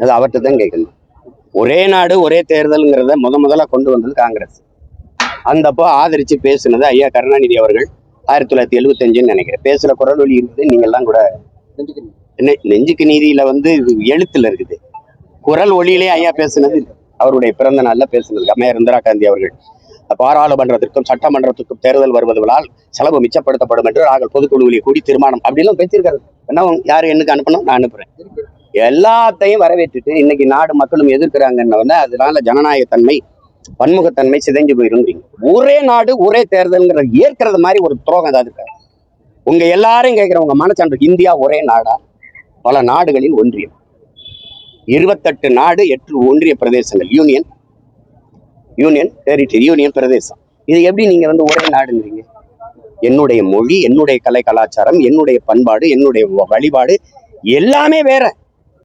அது அவர்கிட்ட தான் கேட்கணும். ஒரே நாடு ஒரே தேர்தலுங்கிறத முதல்ல கொண்டு வந்தது காங்கிரஸ். அந்தப்போ ஆதரிச்சு பேசுனது ஐயா கருணாநிதி அவர்கள் 1975 நினைக்கிறேன். பேசுற குரல் வழி இருக்குது. நீங்க எல்லாம் கூட நெஞ்சுக்கு நீதியில எழுத்துல இருக்குது. குரல் ஒளியிலே ஐயா பேசுனது அவருடைய பிறந்த நாள்ல பேசுனது அம்மையார் இந்திரா காந்தி அவர்கள். பாராளுமன்றத்திற்கும் சட்டமன்றத்திற்கும் தேர்தல் வருவதால் செலவு மிச்சப்படுத்தப்படும் என்று நாங்கள் பொதுக்குழுவில் கூடி தீர்மானம் அப்படிலாம் பேசியிருக்காரு. என்ன யாரு என்னக்கு அனுப்பணும், நான் அனுப்புறேன். எல்லாத்தையும் வரவேற்றுட்டு இன்னைக்கு நாடு மக்களும் எதிர்க்கிறாங்கன்னு அதனால ஜனநாயகத்தன்மை பன்முகத்தன்மை சிதைஞ்சு போயிருந்தீங்க. ஒரே நாடு ஒரே தேர்தல்ங்கிற ஏற்கிறது மாதிரி ஒரு துரோகம் ஏதாவது இருக்காரு? உங்க எல்லாரையும் கேட்கிறவங்க மனச்சான்று, இந்தியா ஒரே நாடா? பல நாடுகளில் ஒன்றியம், 28 நாடு, 8 ஒன்றிய பிரதேசங்கள், யூனியன் டெரிட்டரி, யூனியன் பிரதேசம். இது எப்படி நீங்க ஒரே நாடுங்கிறீங்க? என்னுடைய மொழி, என்னுடைய கலை கலாச்சாரம், என்னுடைய பண்பாடு, என்னுடைய வழிபாடு எல்லாமே வேற.